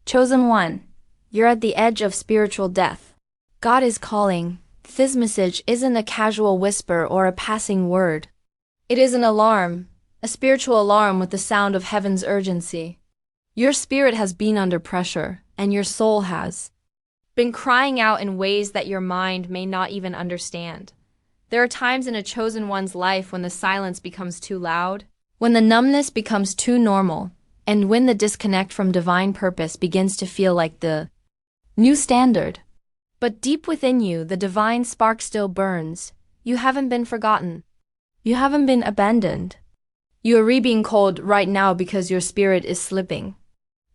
Chosen one, you're at the edge of spiritual death. God is calling. This message isn't a casual whisper or a passing word. It is an alarm, a spiritual alarm with the sound of heaven's urgency. Your spirit has been under pressure, and your soul has been crying out in ways that your mind may not even understand. There are times in a chosen one's life when the silence becomes too loud, when the numbness becomes too normal, and when the disconnect from divine purpose begins to feel like the new standard. But deep within you, the divine spark still burns. You haven't been forgotten. You haven't been abandoned. You are being called right now because your spirit is slipping.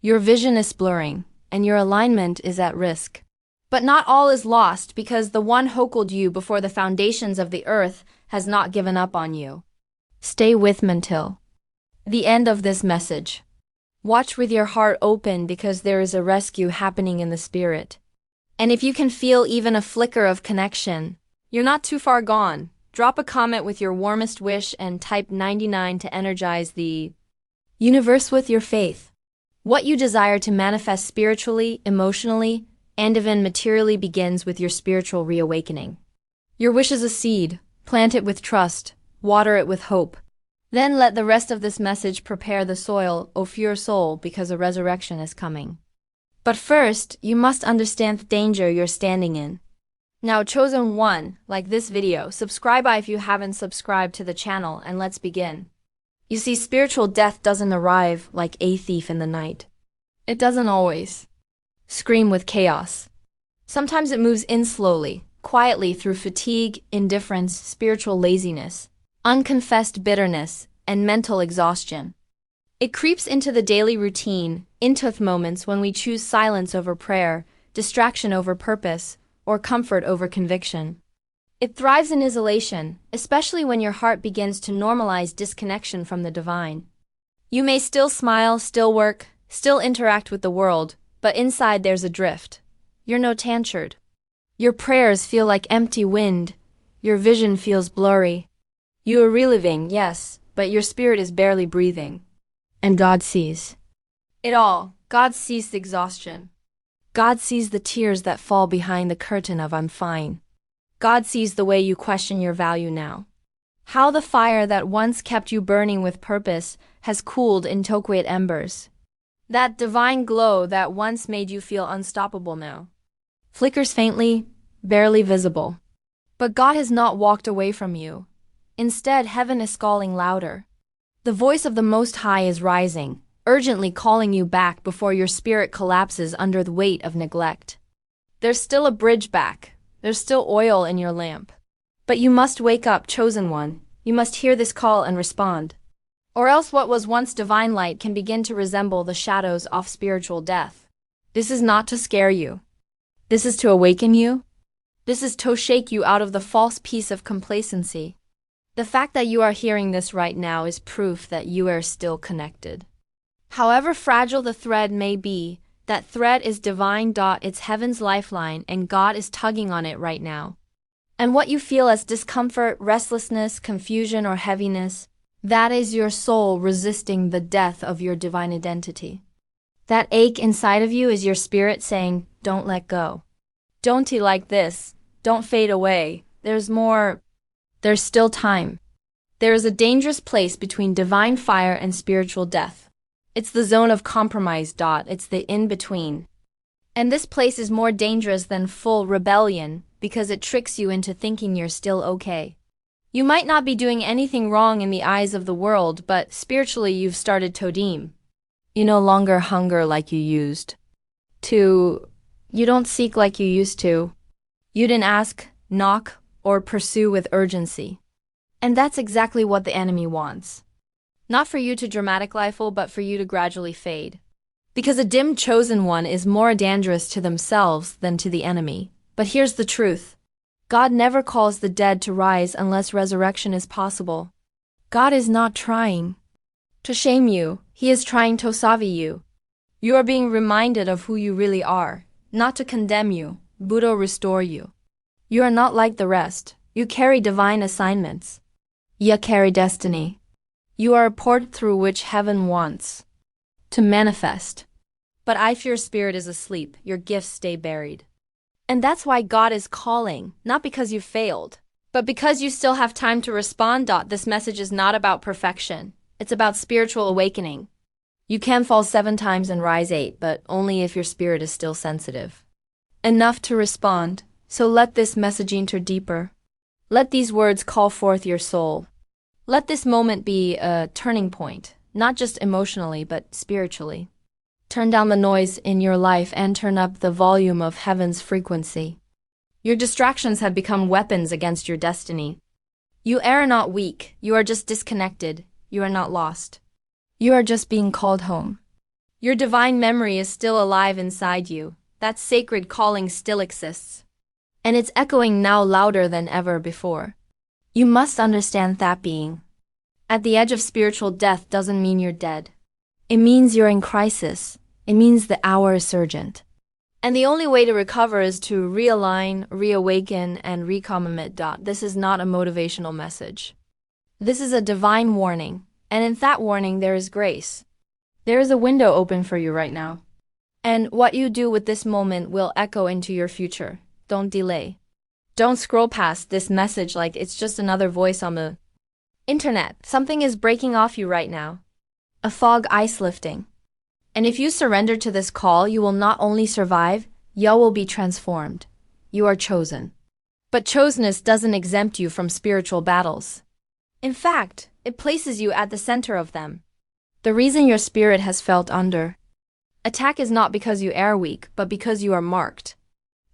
Your vision is blurring, and your alignment is at risk. But not all is lost, because the one who called you before the foundations of the earth has not given up on you. Stay with me until the end of this message. Watch with your heart open, because there is a rescue happening in the spirit. And if you can feel even a flicker of connection, you're not too far gone. Drop a comment with your warmest wish and type 99 to energize the universe with your faith. What you desire to manifest spiritually, emotionally, and even materially begins with your spiritual reawakening. Your wish is a seed. Plant it with trust. Water it with hope. Then let the rest of this message prepare the soil of your soul, because a resurrection is coming. But first, you must understand the danger you're standing in. Now, chosen one, like this video, subscribe if you haven't subscribed to the channel, and let's begin. You see, spiritual death doesn't arrive like a thief in the night. It doesn't always scream with chaos. Sometimes it moves in slowly, quietly, through fatigue, indifference, spiritual laziness, unconfessed bitterness, and mental exhaustion. It creeps into the daily routine, into moments when we choose silence over prayer, distraction over purpose, or comfort over conviction. It thrives in isolation, especially when your heart begins to normalize disconnection from the divine. You may still smile, still work, still interact with the world, but inside there's a drift. You're no tancred. Your prayers feel like empty wind. Your vision feels blurry. You are reliving, yes, but your spirit is barely breathing. And God sees it all. God sees the exhaustion. God sees the tears that fall behind the curtain of "I'm fine." God sees the way you question your value now. How the fire that once kept you burning with purpose has cooled into quiet embers. That divine glow that once made you feel unstoppable now flickers faintly, barely visible. But God has not walked away from you. Instead, heaven is calling louder. The voice of the Most High is rising, urgently calling you back before your spirit collapses under the weight of neglect. There's still a bridge back. There's still oil in your lamp. But you must wake up, chosen one. You must hear this call and respond. Or else what was once divine light can begin to resemble the shadows of spiritual death. This is not to scare you. This is to awaken you. This is to shake you out of the false peace of complacency. The fact that you are hearing this right now is proof that you are still connected. However fragile the thread may be, that thread is divine. It's heaven's lifeline, and God is tugging on it right now. And what you feel as discomfort, restlessness, confusion, or heaviness, that is your soul resisting the death of your divine identity. That ache inside of you is your spirit saying, don't let go. Don't be like this. Don't fade away. There's more. There's still time. There is a dangerous place between divine fire and spiritual death. It's the zone of compromise. It's the in-between. And this place is more dangerous than full rebellion, because it tricks you into thinking you're still okay. You might not be doing anything wrong in the eyes of the world, but spiritually you've started to dim. You no longer hunger like you used to. You don't seek like you used to. You didn't ask, knock, or pursue with urgency. And that's exactly what the enemy wants. Not for you to dramatic life, but for you to gradually fade. Because a dim chosen one is more dangerous to themselves than to the enemy. But here's the truth. God never calls the dead to rise unless resurrection is possible. God is not trying to shame you. He is trying to save you. You are being reminded of who you really are, not to condemn you, but to restore you. You are not like the rest. You carry divine assignments. You carry destiny. You are a port through which heaven wants to manifest. But if your spirit is asleep, your gifts stay buried. And that's why God is calling, not because you failed, but because you still have time to respond. This message is not about perfection. It's about spiritual awakening. You can fall 7 times and rise 8, but only if your spirit is still sensitive enough to respond. So let this message enter deeper. Let these words call forth your soul. Let this moment be a turning point, not just emotionally, but spiritually. Turn down the noise in your life and turn up the volume of heaven's frequency. Your distractions have become weapons against your destiny. You are not weak, you are just disconnected, you are not lost. You are just being called home. Your divine memory is still alive inside you. That sacred calling still exists. And it's echoing now louder than ever before. You must understand that being at the edge of spiritual death doesn't mean you're dead. It means you're in crisis. It means the hour is urgent. And the only way to recover is to realign, reawaken, and recommit. This is not a motivational message. This is a divine warning. And in that warning, there is grace. There is a window open for you right now. And what you do with this moment will echo into your future. Don't delay. Don't scroll past this message like it's just another voice on the internet. Something is breaking off you right now. A fog ice lifting. And if you surrender to this call, you will not only survive, you will be transformed. You are chosen. But chosenness doesn't exempt you from spiritual battles. In fact, it places you at the center of them. The reason your spirit has felt under attack is not because you are weak, but because you are marked.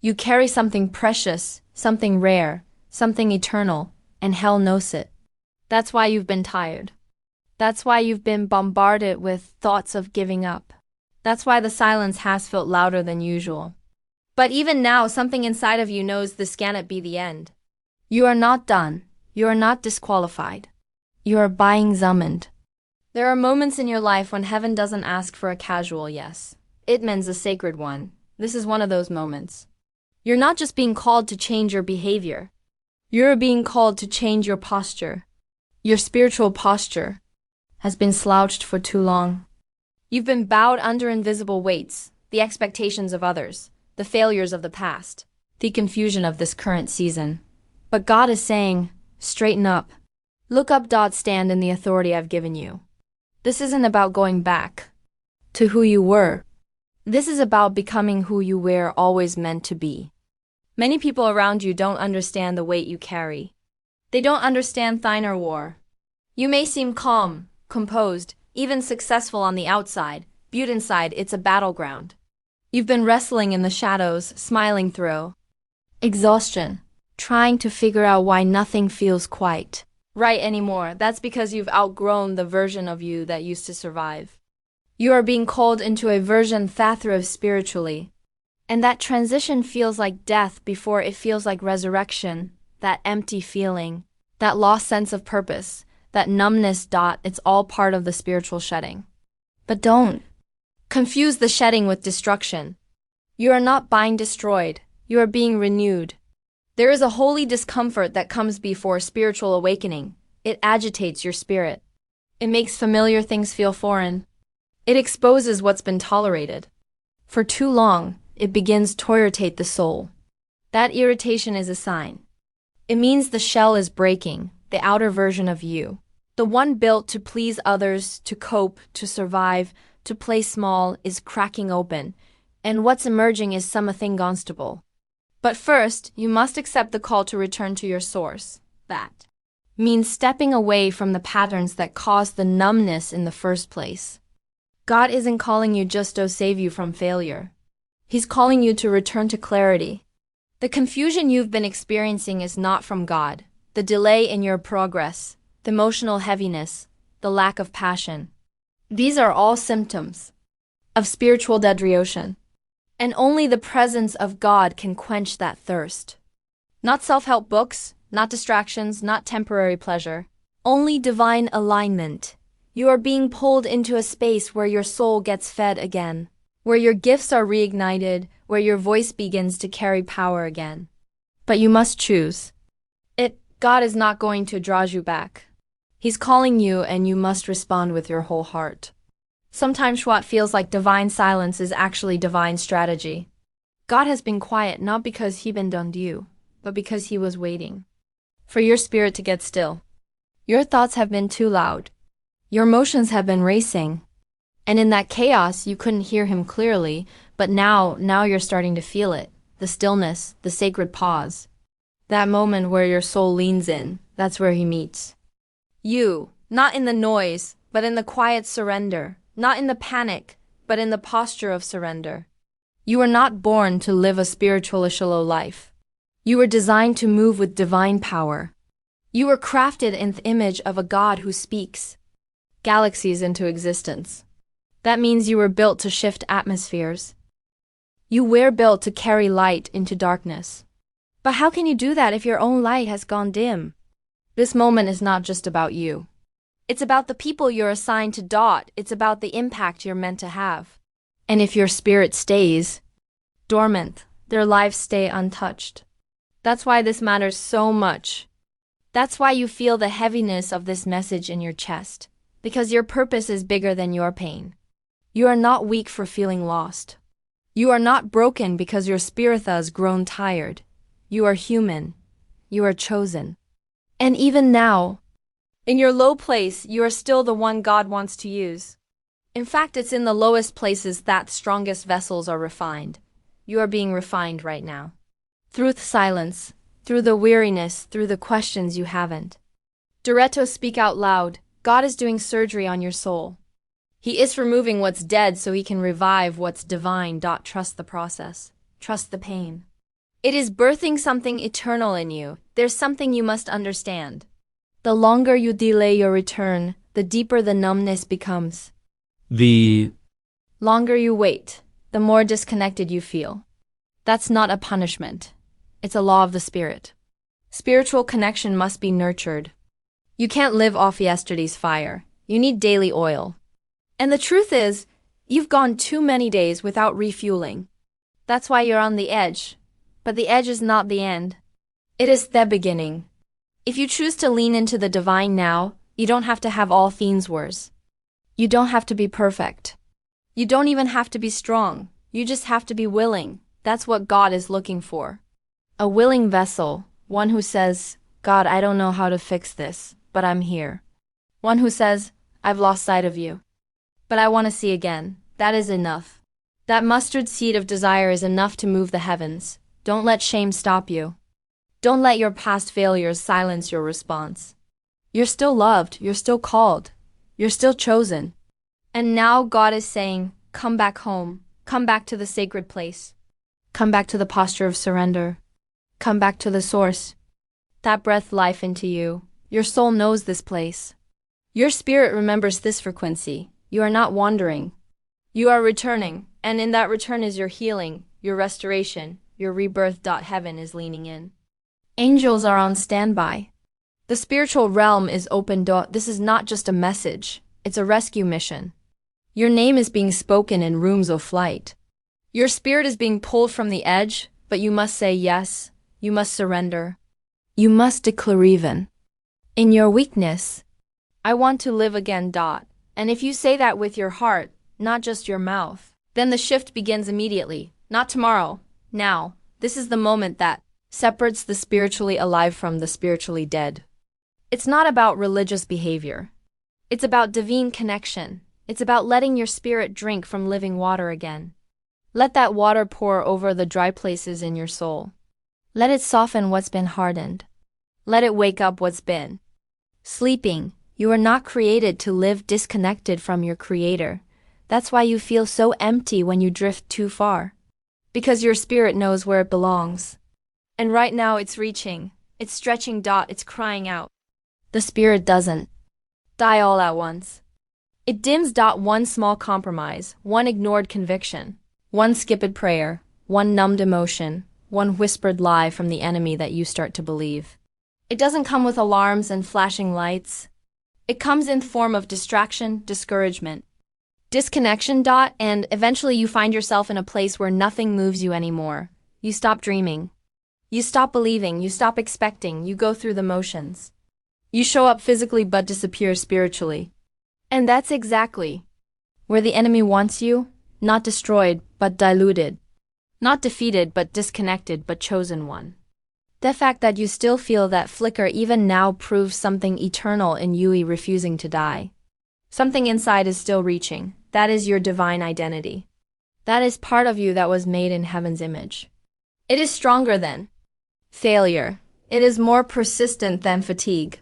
You carry something precious, something rare, something eternal, and hell knows it. That's why you've been tired. That's why you've been bombarded with thoughts of giving up. That's why the silence has felt louder than usual. But even now, something inside of you knows this cannot be the end. You are not done. You are not disqualified. You are being summoned. There are moments in your life when heaven doesn't ask for a casual yes. It means a sacred one. This is one of those moments. You're not just being called to change your behavior. You're being called to change your posture. Your spiritual posture has been slouched for too long. You've been bowed under invisible weights, the expectations of others, the failures of the past, the confusion of this current season. But God is saying, straighten up. Look up. Stand in the authority I've given you. This isn't about going back to who you were. This is about becoming who you were always meant to be. Many people around you don't understand the weight you carry. They don't understand thine war. You may seem calm, composed, even successful on the outside, but inside it's a battleground. You've been wrestling in the shadows, smiling through exhaustion, trying to figure out why nothing feels quite right anymore. That's because you've outgrown the version of you that used to survive. You are being called into a version that thrives spiritually. And that transition feels like death before it feels like resurrection, that empty feeling, that lost sense of purpose, that numbness. It's all part of the spiritual shedding. But don't confuse the shedding with destruction. You are not being destroyed, you are being renewed. There is a holy discomfort that comes before spiritual awakening. It agitates your spirit. It makes familiar things feel foreign. It exposes what's been tolerated for too long. It begins to irritate the soul. That irritation is a sign. It means the shell is breaking, the outer version of you. The one built to please others, to cope, to survive, to play small, is cracking open. And what's emerging is something unstable. But first, you must accept the call to return to your source. That means stepping away from the patterns that caused the numbness in the first place. God isn't calling you just to save you from failure. He's calling you to return to clarity. The confusion you've been experiencing is not from God. The delay in your progress, the emotional heaviness, the lack of passion. These are all symptoms of spiritual dehydration. And only the presence of God can quench that thirst. Not self-help books, not distractions, not temporary pleasure. Only divine alignment. You are being pulled into a space where your soul gets fed again, where your gifts are reignited, where your voice begins to carry power again. But you must choose. God is not going to draw you back. He's calling you and you must respond with your whole heart. Sometimes what feels like divine silence is actually divine strategy. God has been quiet not because he abandoned you, but because he was waiting for your spirit to get still. Your thoughts have been too loud. Your emotions have been racing. And in that chaos, you couldn't hear him clearly, but now you're starting to feel it. The stillness, the sacred pause. That moment where your soul leans in, that's where he meets you. Not in the noise, but in the quiet surrender. Not in the panic, but in the posture of surrender. You were not born to live a spiritual shallow life. You were designed to move with divine power. You were crafted in the image of a God who speaks galaxies into existence. That means you were built to shift atmospheres. You were built to carry light into darkness. But how can you do that if your own light has gone dim? This moment is not just about you. It's about the people you're assigned to dot. It's about the impact you're meant to have. And if your spirit stays dormant, their lives stay untouched. That's why this matters so much. That's why you feel the heaviness of this message in your chest. Because your purpose is bigger than your pain. You are not weak for feeling lost. You are not broken because your spirit has grown tired. You are human. You are chosen. And even now, in your low place, you are still the one God wants to use. In fact, it's in the lowest places that strongest vessels are refined. You are being refined right now. Through the silence, through the weariness, through the questions you haven't. Diretto, speak out loud. God is doing surgery on your soul. He is removing what's dead so he can revive what's divine. Trust the process. Trust the pain. It is birthing something eternal in you. There's something you must understand. The longer you delay your return, the deeper the numbness becomes. The longer you wait, the more disconnected you feel. That's not a punishment. It's a law of the spirit. Spiritual connection must be nurtured. You can't live off yesterday's fire. You need daily oil. And the truth is, you've gone too many days without refueling. That's why you're on the edge. But the edge is not the end. It is the beginning. If you choose to lean into the divine now, you don't have to have all things worse. You don't have to be perfect. You don't even have to be strong. You just have to be willing. That's what God is looking for. A willing vessel, one who says, God, I don't know how to fix this, but I'm here. One who says, I've lost sight of you, but I want to see again. That is enough. That mustard seed of desire is enough to move the heavens. Don't let shame stop you. Don't let your past failures silence your response. You're still loved, you're still called, you're still chosen. And now God is saying, come back home, come back to the sacred place. Come back to the posture of surrender. Come back to the source. That breathed life into you. Your soul knows this place. Your spirit remembers this frequency. You are not wandering. You are returning, and in that return is your healing, your restoration, your rebirth. Heaven is leaning in. Angels are on standby. The spiritual realm is open. This is not just a message, it's a rescue mission. Your name is being spoken in rooms of flight. Your spirit is being pulled from the edge, but you must say yes, you must surrender. You must declare even in your weakness, I want to live again. And if you say that with your heart, not just your mouth, then the shift begins immediately, not tomorrow, now. This is the moment that separates the spiritually alive from the spiritually dead. It's not about religious behavior. It's about divine connection. It's about letting your spirit drink from living water again. Let that water pour over the dry places in your soul. Let it soften what's been hardened. Let it wake up what's been sleeping. You are not created to live disconnected from your Creator. That's why you feel so empty when you drift too far. Because your spirit knows where it belongs. And right now it's reaching, it's stretching. It's crying out. The spirit doesn't die all at once. It dims. One small compromise, one ignored conviction, one skipped prayer, one numbed emotion, one whispered lie from the enemy that you start to believe. It doesn't come with alarms and flashing lights. It comes in the form of distraction, discouragement, disconnection. And eventually you find yourself in a place where nothing moves you anymore. You stop dreaming. You stop believing. You stop expecting. You go through the motions. You show up physically but disappear spiritually. And that's exactly Where the enemy wants you, not destroyed, but diluted. Not defeated, but disconnected, but chosen one. The fact that you still feel that flicker even now proves something eternal in you refusing to die. Something inside is still reaching. That is your divine identity. That is part of you that was made in heaven's image. It is stronger than failure. It is more persistent than fatigue.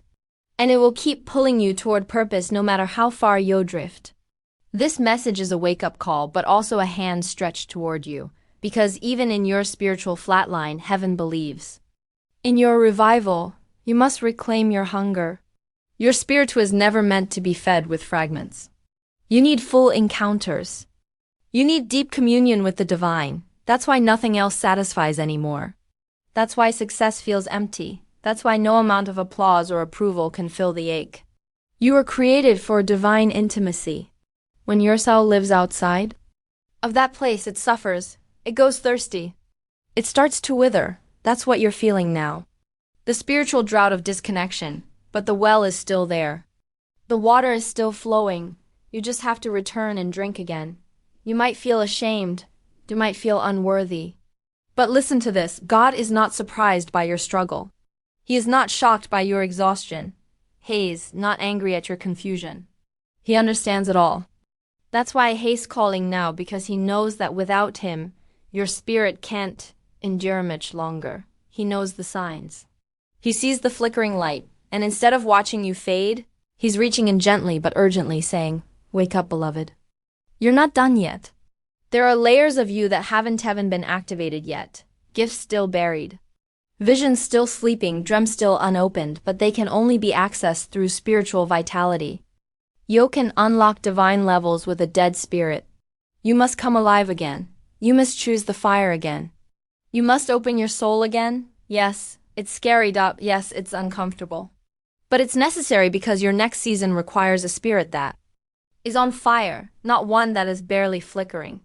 And it will keep pulling you toward purpose no matter how far you drift. This message is a wake-up call, but also a hand stretched toward you, because even in your spiritual flatline, heaven believes. In your revival, you must reclaim your hunger. Your spirit was never meant to be fed with fragments. You need full encounters. You need deep communion with the divine. That's why nothing else satisfies anymore. That's why success feels empty. That's why no amount of applause or approval can fill the ache. You were created for divine intimacy. When your soul lives outside of that place, it suffers. It goes thirsty. It starts to wither. That's what you're feeling now. The spiritual drought of disconnection, but the well is still there. The water is still flowing. You just have to return and drink again. You might feel ashamed. You might feel unworthy. But listen to this. God is not surprised by your struggle. He is not shocked by your exhaustion. He is not angry at your confusion. He understands it all. That's why He's calling now, because He knows that without Him, your spirit can't endure much longer. He knows the signs. He sees the flickering light, and instead of watching you fade, He's reaching in gently but urgently saying, "Wake up, beloved. You're not done yet. There are layers of you that haven't been activated yet, gifts still buried, visions still sleeping, dreams still unopened, but they can only be accessed through spiritual vitality. You can unlock divine levels with a dead spirit. You must come alive again. You must choose the fire again. You must open your soul again. Yes, it's scary, yes, it's uncomfortable. But it's necessary because your next season requires a spirit that is on fire, not one that is barely flickering.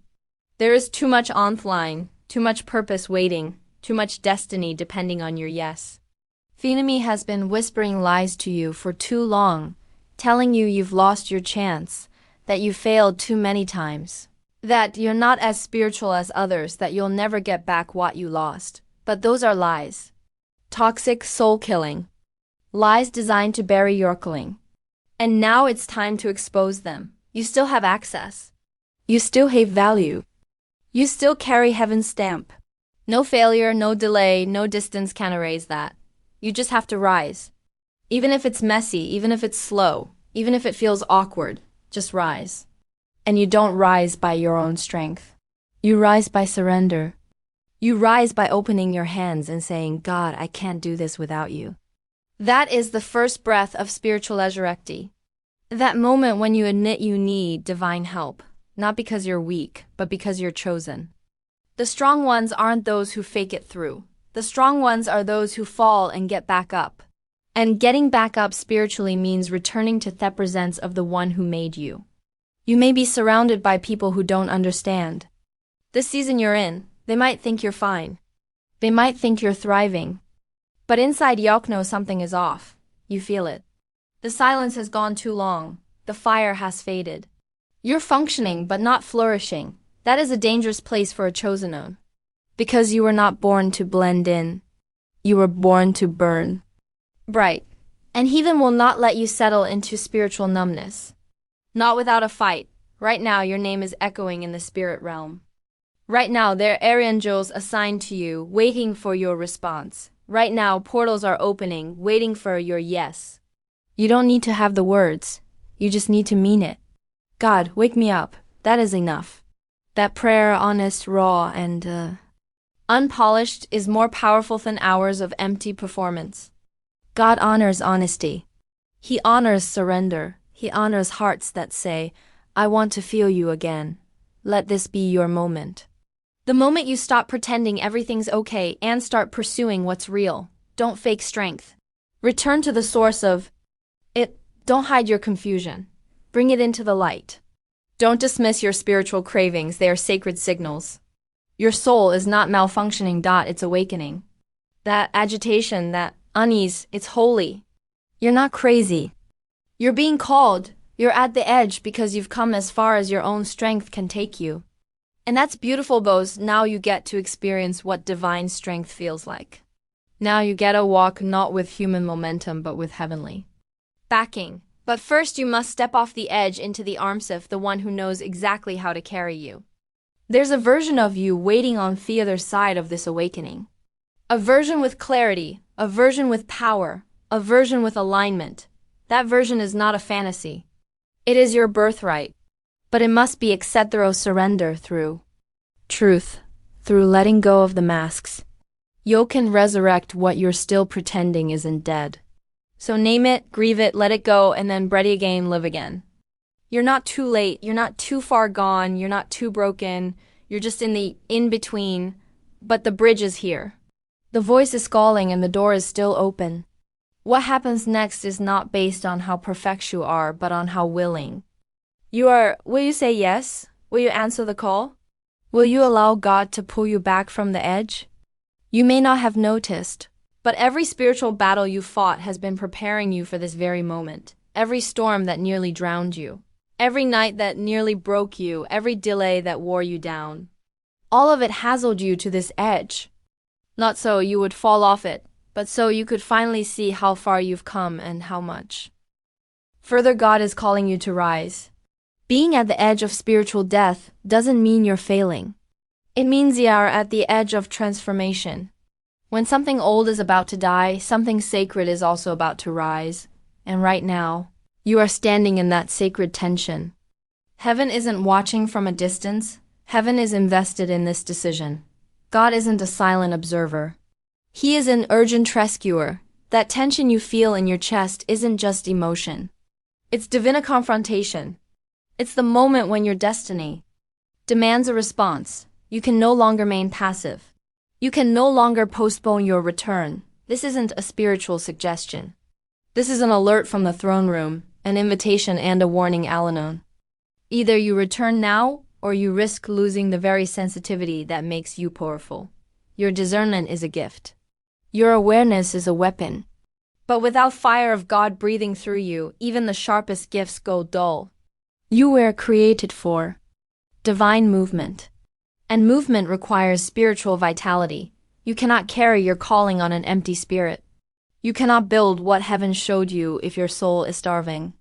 There is too much online, too much purpose waiting, too much destiny depending on your yes. The enemy has been whispering lies to you for too long, telling you you've lost your chance, that you failed too many times, that you're not as spiritual as others, that you'll never get back what you lost. But those are lies. Toxic, soul-killing. Lies designed to bury your calling. And now it's time to expose them. You still have access. You still have value. You still carry heaven's stamp. No failure, no delay, no distance can erase that. You just have to rise. Even if it's messy, even if it's slow, even if it feels awkward, just rise. And you don't rise by your own strength. You rise by surrender. You rise by opening your hands and saying, "God, I can't do this without you." That is the first breath of spiritual resurrecti. That moment when you admit you need divine help, not because you're weak, but because you're chosen. The strong ones aren't those who fake it through. The strong ones are those who fall and get back up. And getting back up spiritually means returning to the presence of the one who made you. You may be surrounded by people who don't understand. This season you're in, they might think you're fine. They might think you're thriving. But inside you know something is off. You feel it. The silence has gone too long. The fire has faded. You're functioning but not flourishing. That is a dangerous place for a chosen one. Because you were not born to blend in. You were born to burn bright. And heaven will not let you settle into spiritual numbness. Not without a fight. Right now your name is echoing in the spirit realm. Right now there are angels assigned to you, waiting for your response. Right now portals are opening, waiting for your yes. You don't need to have the words. You just need to mean it. God, wake me up. That is enough. That prayer, honest, raw, and unpolished, is more powerful than hours of empty performance. God honors honesty. He honors surrender. He honors hearts that say, "I want to feel you again." Let this be your moment. The moment you stop pretending everything's okay and start pursuing what's real. Don't fake strength. Return to the source of it. Don't hide your confusion. Bring it into the light. Don't dismiss your spiritual cravings. They are sacred signals. Your soul is not malfunctioning. It's awakening. That agitation, that unease, it's holy. You're not crazy. You're being called. You're at the edge because you've come as far as your own strength can take you. And that's beautiful, Bose. Now you get to experience what divine strength feels like. Now you get to walk not with human momentum but with heavenly backing. But first you must step off the edge into the arms of the one who knows exactly how to carry you. There's a version of you waiting on the other side of this awakening. A version with clarity, a version with power, a version with alignment. That version is not a fantasy. It is your birthright. But it must be accepted through surrender, through truth, through letting go of the masks. You can resurrect what you're still pretending isn't dead. So name it, grieve it, let it go, and then ready again, live again. You're not too late, you're not too far gone, you're not too broken, you're just in the in-between, but the bridge is here. The voice is calling and the door is still open. What happens next is not based on how perfect you are, but on how willing you are. Will you say yes? Will you answer the call? Will you allow God to pull you back from the edge? You may not have noticed, but every spiritual battle you fought has been preparing you for this very moment. Every storm that nearly drowned you. Every night that nearly broke you. Every delay that wore you down. All of it hassled you to this edge. Not so you would fall off it, but so you could finally see how far you've come and how much further God is calling you to rise. Being at the edge of spiritual death doesn't mean you're failing. It means you are at the edge of transformation. When something old is about to die, something sacred is also about to rise. And right now, you are standing in that sacred tension. Heaven isn't watching from a distance. Heaven is invested in this decision. God isn't a silent observer. He is an urgent rescuer. That tension you feel in your chest isn't just emotion. It's divine confrontation. It's the moment when your destiny demands a response. You can no longer remain passive. You can no longer postpone your return. This isn't a spiritual suggestion. This is an alert from the throne room, an invitation and a warning Al-Anon. Either you return now, or you risk losing the very sensitivity that makes you powerful. Your discernment is a gift. Your awareness is a weapon. But without fire of God breathing through you, even the sharpest gifts go dull. You were created for divine movement. And movement requires spiritual vitality. You cannot carry your calling on an empty spirit. You cannot build what heaven showed you if your soul is starving.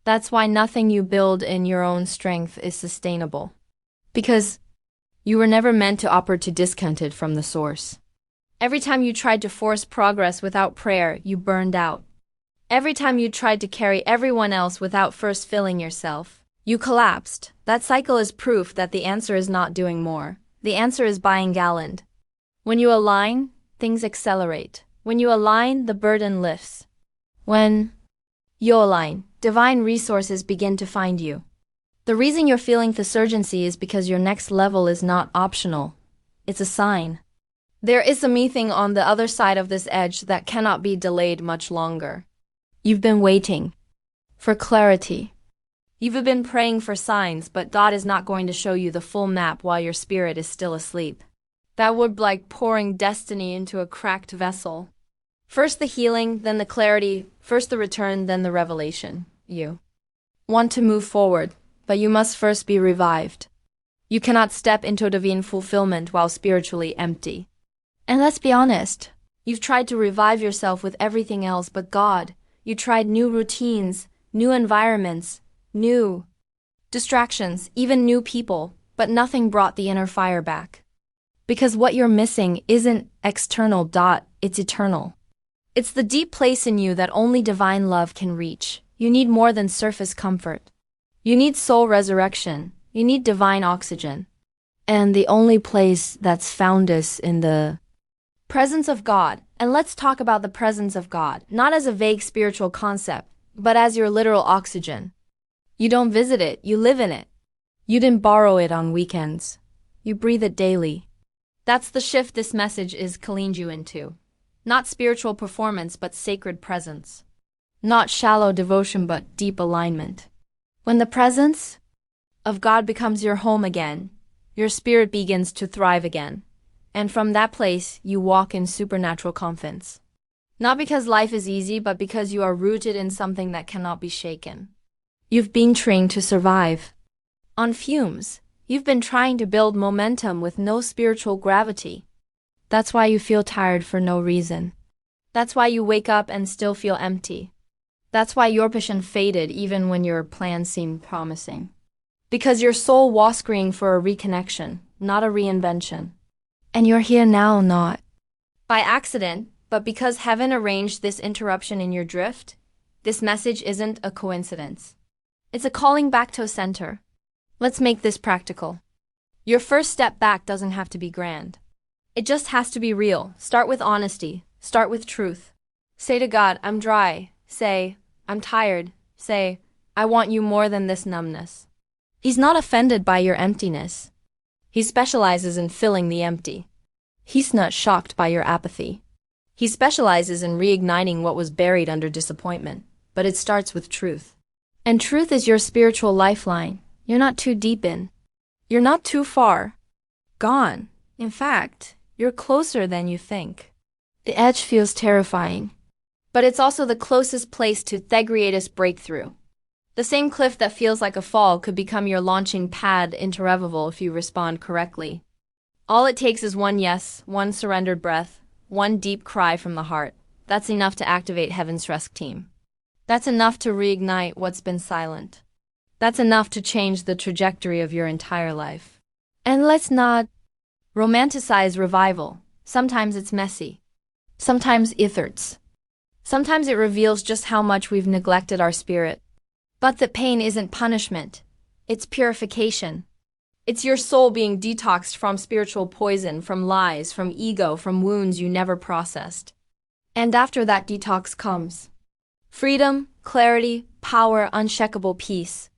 That's why nothing you build in your own strength is sustainable. Because you were never meant to operate to discontent from the source. Every time you tried to force progress without prayer, you burned out. Every time you tried to carry everyone else without first filling yourself, you collapsed. That cycle is proof that the answer is not doing more. The answer is buying galloned. When you align, things accelerate. When you align, the burden lifts. When you align, divine resources begin to find you. The reason you're feeling this urgency is because your next level is not optional. It's a sign. There is something on the other side of this edge that cannot be delayed much longer. You've been waiting for clarity. You've been praying for signs, but God is not going to show you the full map while your spirit is still asleep. That would be like pouring destiny into a cracked vessel. First the healing, then the clarity, first the return, then the revelation. You want to move forward, but you must first be revived. You cannot step into divine fulfillment while spiritually empty. And let's be honest, you've tried to revive yourself with everything else but God. You tried new routines, new environments, new distractions, even new people, but nothing brought the inner fire back. Because what you're missing isn't external. It's eternal. It's the deep place in you that only divine love can reach. You need more than surface comfort. You need soul resurrection. You need divine oxygen. And the only place that's found is in the presence of God. And let's talk about the presence of God, not as a vague spiritual concept, but as your literal oxygen. You don't visit it, you live in it. You didn't borrow it on weekends. You breathe it daily. That's the shift this message is calling you into. Not spiritual performance, but sacred presence. Not shallow devotion, but deep alignment. When the presence of God becomes your home again, your spirit begins to thrive again. And from that place, you walk in supernatural confidence. Not because life is easy, but because you are rooted in something that cannot be shaken. You've been trained to survive. On fumes, you've been trying to build momentum with no spiritual gravity. That's why you feel tired for no reason. That's why you wake up and still feel empty. That's why your passion faded even when your plans seemed promising. Because your soul was screaming for a reconnection, not a reinvention. And you're here now not by accident, but because heaven arranged this interruption in your drift. This message isn't a coincidence. It's a calling back to a center. Let's make this practical. Your first step back doesn't have to be grand. It just has to be real. Start with honesty. Start with truth. Say to God, I'm dry. Say, I'm tired. Say, I want you more than this numbness. He's not offended by your emptiness. He specializes in filling the empty. He's not shocked by your apathy. He specializes in reigniting what was buried under disappointment, but it starts with truth. And truth is your spiritual lifeline. You're not too deep in. You're not too far gone. In fact, you're closer than you think. The edge feels terrifying, but it's also the closest place to the greatest breakthrough. The same cliff that feels like a fall could become your launching pad into revival if you respond correctly. All it takes is one yes, one surrendered breath, one deep cry from the heart. That's enough to activate Heaven's Rescue Team. That's enough to reignite what's been silent. That's enough to change the trajectory of your entire life. And let's not romanticize revival. Sometimes it's messy. Sometimes it hurts. Sometimes it reveals just how much we've neglected our spirit. But the pain isn't punishment. It's purification. It's your soul being detoxed from spiritual poison, from lies, from ego, from wounds you never processed. And after that detox comes freedom, clarity, power, unshakable peace.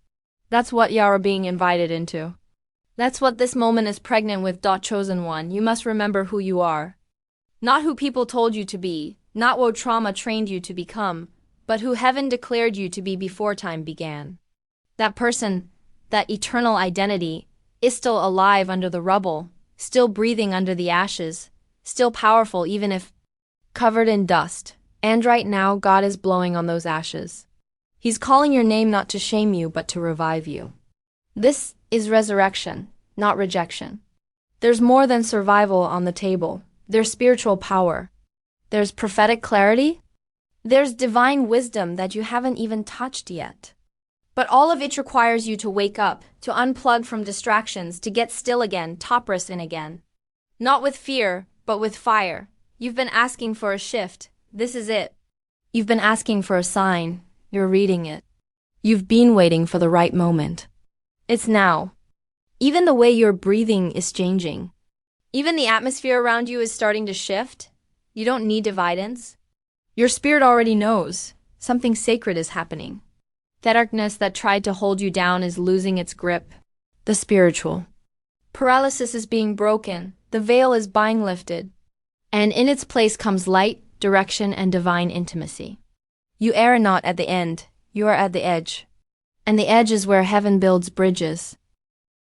That's what you are being invited into. That's what this moment is pregnant with. Chosen one, you must remember who you are. Not who people told you to be, not what trauma trained you to become, but who heaven declared you to be before time began. That person, that eternal identity, is still alive under the rubble, still breathing under the ashes, still powerful even if covered in dust. And right now, God is blowing on those ashes. He's calling your name not to shame you, but to revive you. This is resurrection, not rejection. There's more than survival on the table. There's spiritual power. There's prophetic clarity. There's divine wisdom that you haven't even touched yet. But all of it requires you to wake up, to unplug from distractions, to get still again, topless in again. Not with fear, but with fire. You've been asking for a shift. This is it. You've been asking for a sign. You're reading it. You've been waiting for the right moment. It's now. Even the way you're breathing is changing. Even the atmosphere around you is starting to shift. You don't need dividends. Your spirit already knows. Something sacred is happening. That darkness that tried to hold you down is losing its grip. The spiritual paralysis is being broken. The veil is being lifted. And in its place comes light, direction, and divine intimacy. You are not at the end. You are at the edge. And the edge is where heaven builds bridges.